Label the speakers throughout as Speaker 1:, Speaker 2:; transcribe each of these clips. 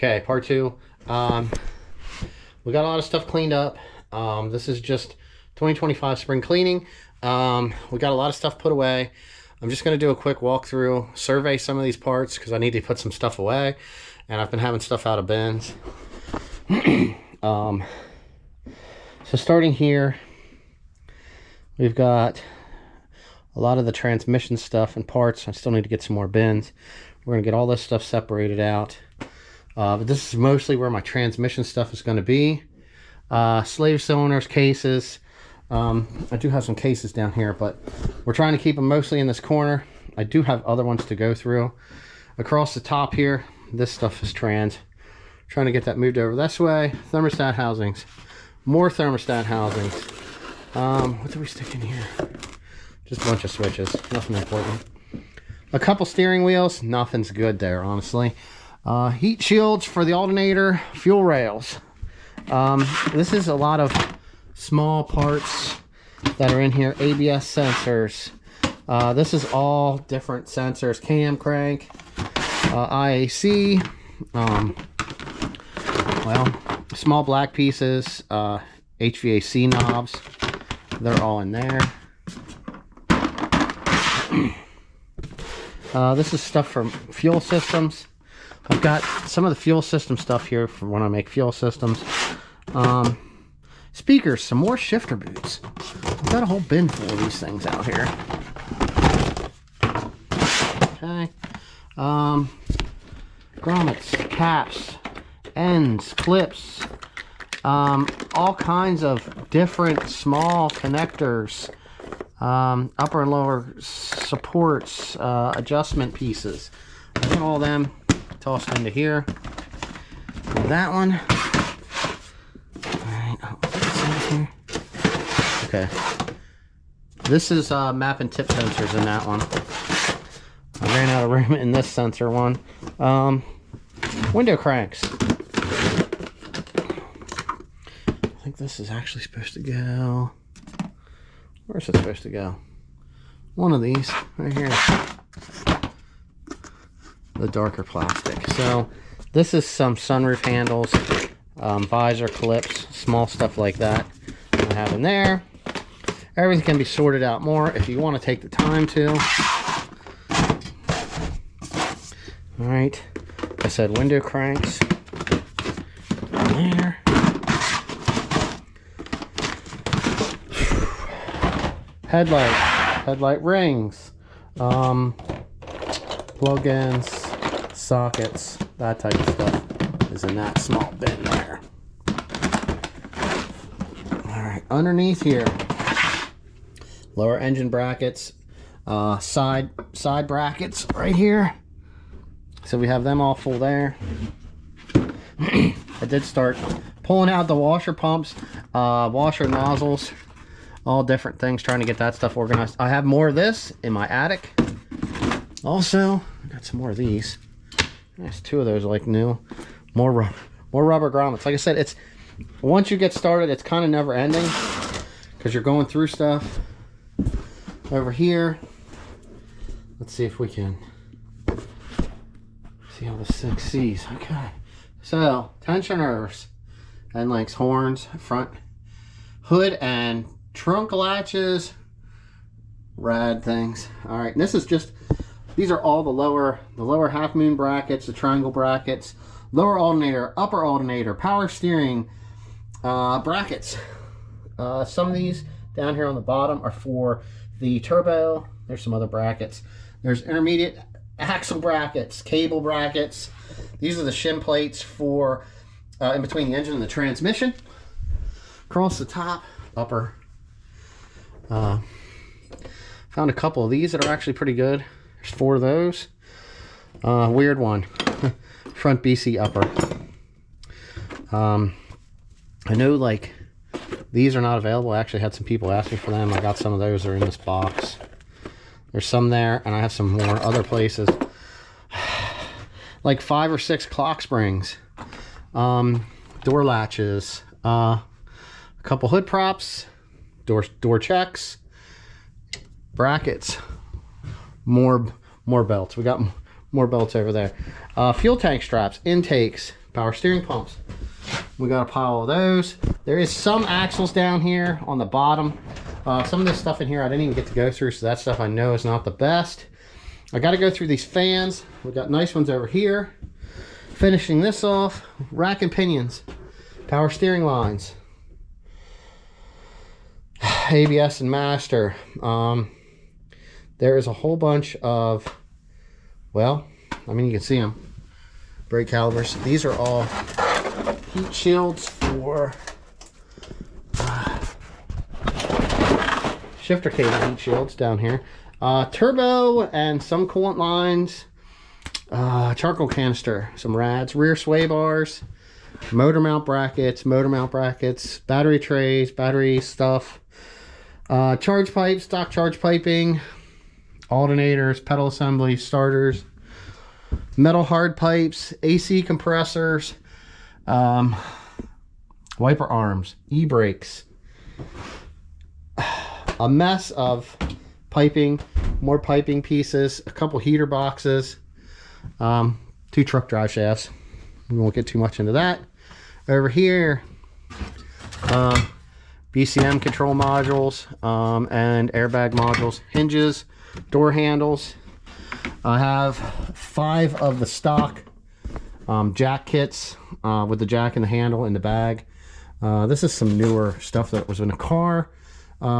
Speaker 1: Okay, part two. We got a lot of stuff cleaned up. This is just 2025 spring cleaning. We got a lot of stuff put away. I'm just going to do a quick walkthrough, survey some of these parts because I need to put some stuff away, and I've been having stuff out of bins. So starting here, we've got a lot of the transmission stuff and parts. I still need to get some more bins. We're going to get all this stuff separated out. But this is mostly where my transmission stuff is going to be. Slave cylinders, cases. I do have some cases down here, but we're trying to keep them mostly in this corner. I do have other ones to go through. Across the top here, this stuff is trans. Trying to get that moved over this way. Thermostat housings. More thermostat housings. What do we stick in here? Just a bunch of switches. Nothing important. A couple steering wheels. Nothing's good there, honestly. Heat shields for the alternator. Fuel rails. This is a lot of small parts that are in here. ABS sensors. This is all different sensors. Cam crank. IAC. Well, small black pieces. HVAC knobs. They're all in there. This is stuff from fuel systems. I've got some of the fuel system stuff here for when I make fuel systems. Speakers, some more shifter boots. I've got a whole bin full of these things out here. Okay. Grommets, caps, ends, clips, all kinds of different small connectors, upper and lower supports, adjustment pieces. I got all them tossed into here. And that one. Alright, okay. This is map and tip sensors in that one. I ran out of room in this sensor one. Window cranks. I think this is actually supposed to go. Where's it supposed to go? One of these right here. The darker plastic. So this is some sunroof handles, visor clips, small stuff like that I have in there. Everything can be sorted out more if you want to take the time to. All right, like I said, window cranks in there. Headlight rings, plug-ins, sockets, that type of stuff is in that small bin there. All right, underneath here, lower engine brackets, side brackets right here. So we have them all full there. I did start pulling out the washer pumps, washer nozzles, all different things, trying to get that stuff organized. I have more of this in my attic. Also, I got some more of these. Nice, two of those like new. More rubber grommets. Like I said, it's once you get started, it's kind of never ending because you're going through stuff. Over here, let's see if we can see how this thing sees. Okay, so tensioners, end links, horns, front hood and trunk latches, rad things. All right, and this is just, these are all the lower half moon brackets, the triangle brackets, lower alternator, upper alternator, power steering brackets. Some of these down here on the bottom are for the turbo. There's some other brackets. There's intermediate axle brackets, cable brackets. These are the shim plates for in between the engine and the transmission. Across the top, upper. Found a couple of these that are actually pretty good. There's 4 of those. Weird one. Front BC upper. I know like these are not available. I actually had some people ask me for them. I got some of those. They're in this box. There's some there, and I have some more other places. Like 5 or 6 clock springs. Door latches. A couple hood props. Door checks, brackets, more belts. We got more belts over there. Fuel tank straps, intakes, power steering pumps. We got a pile of those. There is some axles down here on the bottom. Some of this stuff in here I didn't even get to go through, so that stuff I know is not the best. I got to go through these fans. We got nice ones over here. Finishing this off, rack and pinions, power steering lines, ABS and master. There is a whole bunch of, well, I mean, you can see them, brake calipers. These are all heat shields for shifter cable heat shields down here. Turbo and some coolant lines, charcoal canister, some rads, rear sway bars, motor mount brackets, battery trays, battery stuff, charge pipes, stock charge piping, alternators, pedal assemblies, starters, metal hard pipes, AC compressors, wiper arms, e-brakes, a mess of piping, more piping pieces, a couple heater boxes, 2 truck drive shafts. We won't get too much into that. Over here, BCM control modules and airbag modules, hinges, door handles. I have 5 of the stock jack kits with the jack and the handle in the bag. This is some newer stuff that was in a car.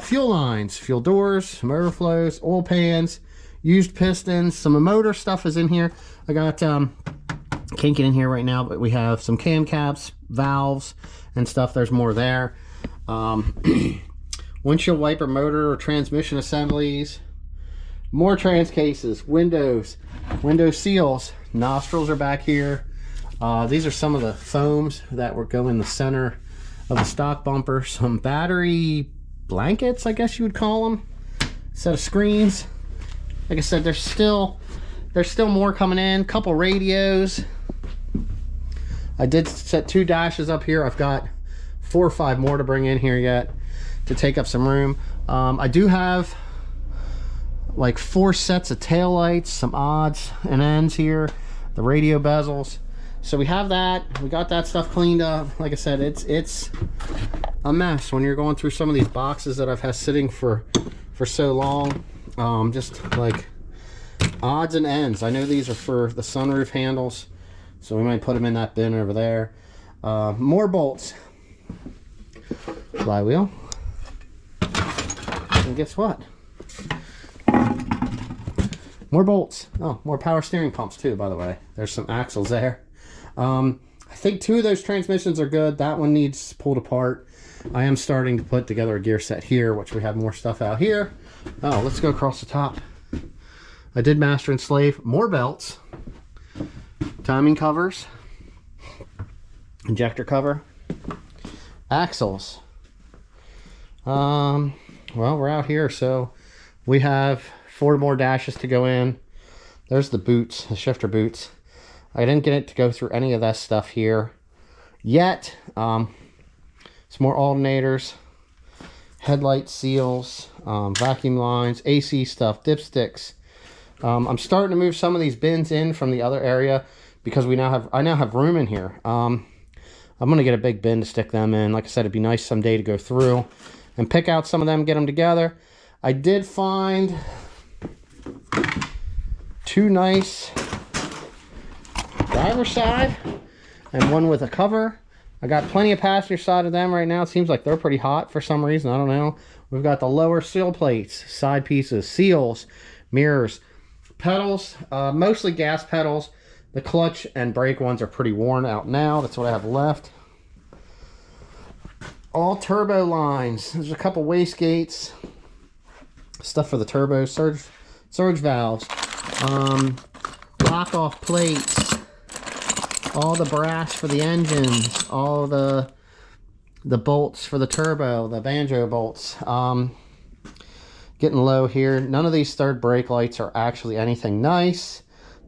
Speaker 1: Fuel lines, fuel doors, some overflows, oil pans, used pistons. Some motor stuff is in here. I got, can't get in here right now, but we have some cam caps, valves, and stuff. There's more there. Windshield wiper motor or transmission assemblies. More trans cases, windows, window seals. Nostrils are back here. These are some of the foams that would go in the center of the stock bumper. Some battery blankets, I guess you would call them. Set of screens. Like I said, there's still more coming in. Couple radios. I did set 2 dashes up here. I've got 4 or 5 more to bring in here yet to take up some room. I do have like 4 sets of tail lights, some odds and ends here, the radio bezels. So we have that. We got that stuff cleaned up. Like I said, it's a mess when you're going through some of these boxes that I've had sitting for so long. Just like odds and ends. I know these are for the sunroof handles, so we might put them in that bin over there. More bolts, flywheel, and guess what? More bolts. Oh, more power steering pumps too, by the way. There's some axles there. I think 2 of those transmissions are good. That one needs pulled apart. I am starting to put together a gear set here, which we have more stuff out here. Oh, let's go across the top. I did master and slave. More belts, timing covers, injector cover, axles. Well, we're out here, so we have 4 more dashes to go in. There's the boots, the shifter boots. I didn't get it to go through any of that stuff here yet. Some more alternators, headlight seals, vacuum lines, AC stuff, dipsticks. I'm starting to move some of these bins in from the other area because I now have room in here. I'm gonna get a big bin to stick them in. Like I said, it'd be nice someday to go through and pick out some of them, get them together. I did find 2 nice driver's side and 1 with a cover. I got plenty of passenger side of them right now. It seems like they're pretty hot for some reason. I don't know. We've got the lower sill plates, side pieces, seals, mirrors, pedals, mostly gas pedals. The clutch and brake ones are pretty worn out now. That's what I have left. All turbo lines. There's a couple wastegates, stuff for the turbo, surge valves, block off plates, all the brass for the engines, all the bolts for the turbo, the banjo bolts. Getting low here. None of these third brake lights are actually anything nice.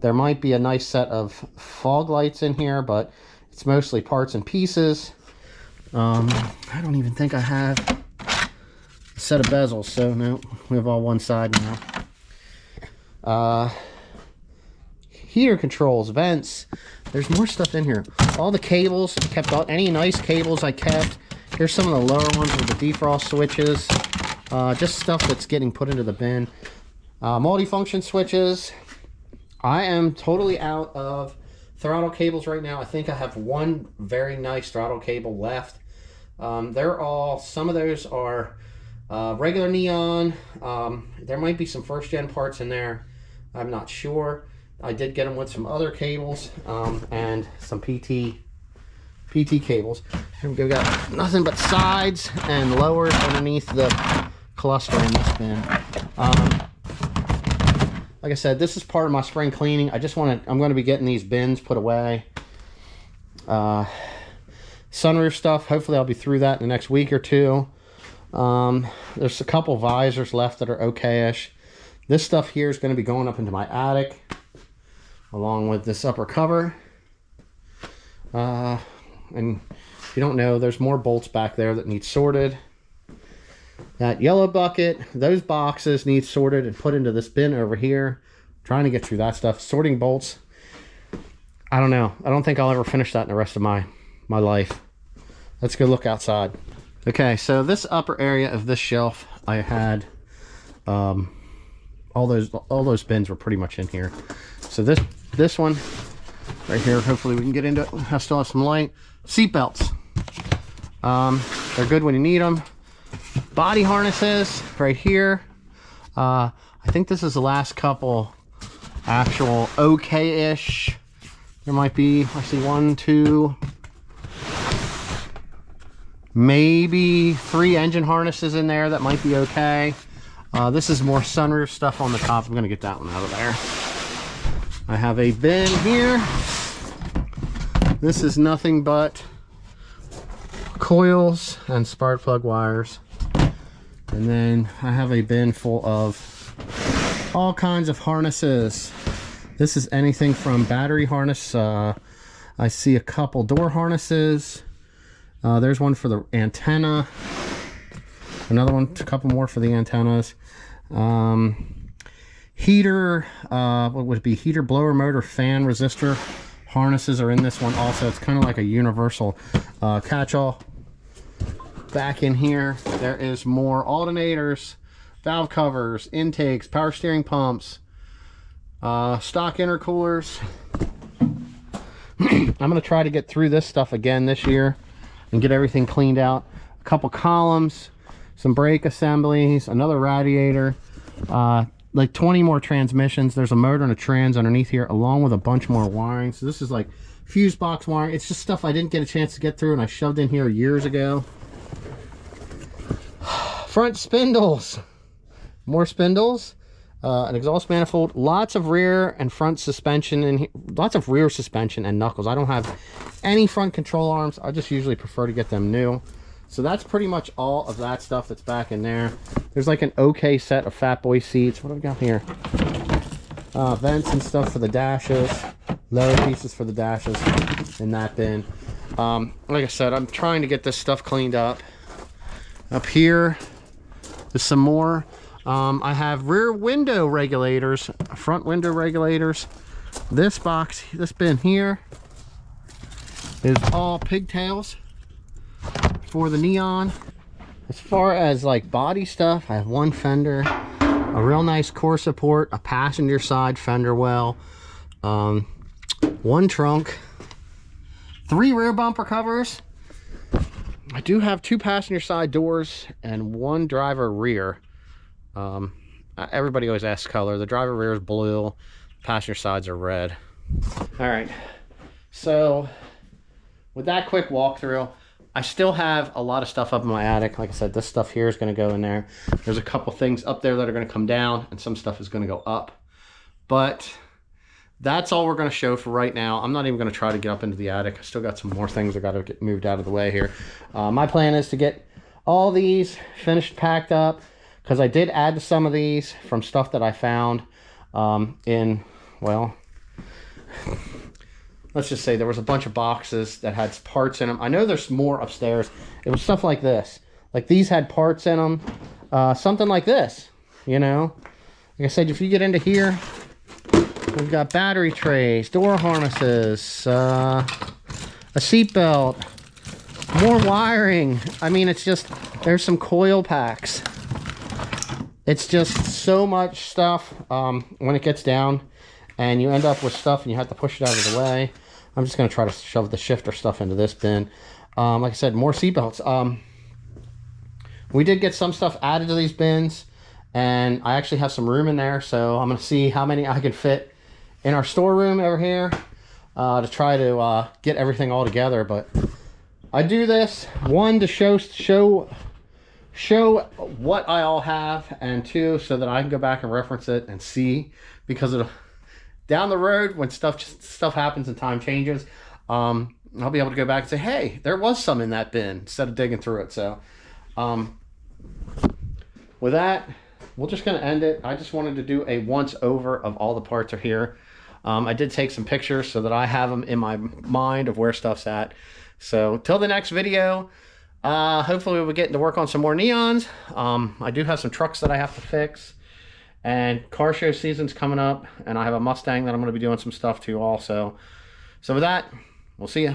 Speaker 1: There might be a nice set of fog lights in here, but it's mostly parts and pieces. I don't even think I have a set of bezels, so no, we have all one side now. heater controls, vents. There's more stuff in here. All the cables, kept all, any nice cables I kept. Here's some of the lower ones with the defrost switches. Just stuff that's getting put into the bin. Multifunction switches. I am totally out of throttle cables right now. I think I have one very nice throttle cable left. They're all, some of those are regular neon. There might be some first gen parts in there. I'm not sure. I did get them with some other cables and some PT cables. And we've got nothing but sides and lowers underneath the cluster in this bin. Like I said, this is part of my spring cleaning. I'm going to be getting these bins put away. Sunroof stuff, hopefully I'll be through that in the next week or two. There's a couple visors left that are okay-ish. This stuff here is going to be going up into my attic, along with this upper cover. And if you don't know, there's more bolts back there that need sorted. That yellow bucket, those boxes need sorted and put into this bin over here. Trying to get through that stuff. Sorting bolts, I don't know. I don't think I'll ever finish that in the rest of my life. Let's go look outside. Okay, so this upper area of this shelf, I had all those bins were pretty much in here. So this one right here, hopefully we can get into it. I still have some light. Seat belts. They're good when you need them. Body harnesses right here. I think this is the last couple actual okay-ish. There might be, I see 1, 2, maybe 3 engine harnesses in there that might be okay. This is more sunroof stuff on the top. I'm gonna get that one out of there. I have a bin here. This is nothing but coils and spark plug wires. And then I have a bin full of all kinds of harnesses. This is anything from battery harness. I see a couple door harnesses. There's one for the antenna. Another one, a couple more for the antennas. Heater, what would it be? Heater, blower, motor, fan, resistor harnesses are in this one also. It's kind of like a universal catch-all. Back in here, there is more alternators, valve covers, intakes, power steering pumps, stock intercoolers. I'm going to try to get through this stuff again this year and get everything cleaned out. A couple columns, some brake assemblies, another radiator, like 20 more transmissions. There's a motor and a trans underneath here, along with a bunch more wiring. So this is like fuse box wiring. It's just stuff I didn't get a chance to get through and I shoved in here years ago. Front spindles, more spindles, an exhaust manifold, lots of rear and front suspension, and lots of rear suspension and knuckles. I don't have any front control arms. I just usually prefer to get them new. So that's pretty much all of that stuff that's back in there. There's like an okay set of fat boy seats. What do we got here? Vents and stuff for the dashes, lower pieces for the dashes in that bin. Like I said, I'm trying to get this stuff cleaned up. Up here, there's some more. I have rear window regulators, front window regulators. This box, this bin here, is all pigtails for the neon. As far as like body stuff, I have one fender, a real nice core support, a passenger side fender well, one trunk, 3 rear bumper covers. I do have 2 passenger side doors and 1 driver rear. Everybody always asks color. The driver rear is blue, passenger sides are red. All right, so with that quick walkthrough, I still have a lot of stuff up in my attic. Like I said, this stuff here is going to go in there. There's a couple things up there that are going to come down, and some stuff is going to go up. But that's all we're going to show for right now. I'm not even going to try to get up into the attic. I still got some more things that got to get moved out of the way here. My plan is to get all these finished, packed up, because I did add to some of these from stuff that I found in, well, let's just say there was a bunch of boxes that had parts in them. I know there's more upstairs. It was stuff like this. Like these had parts in them. Something like this, you know. Like I said, if you get into here, We've got battery trays, door harnesses, a seat belt, more wiring. I mean, it's just, there's some coil packs. It's just so much stuff when it gets down and you end up with stuff and you have to push it out of the way. I'm just going to try to shove the shifter stuff into this bin. Like I said, more seat belts. We did get some stuff added to these bins, and I actually have some room in there, so I'm going to see how many I can fit in our storeroom over here to try to get everything all together. But I do this, one, to show what I all have, and two, so that I can go back and reference it and see, because down the road when stuff happens and time changes, I'll be able to go back and say, hey, there was some in that bin, instead of digging through it. So with that, we're just going to end it. I just wanted to do a once over of all the parts are here. I did take some pictures so that I have them in my mind of where stuff's at. So till the next video, hopefully we'll be getting to work on some more neons. I do have some trucks that I have to fix, and car show season's coming up, and I have a Mustang that I'm going to be doing some stuff to also. So with that, we'll see ya.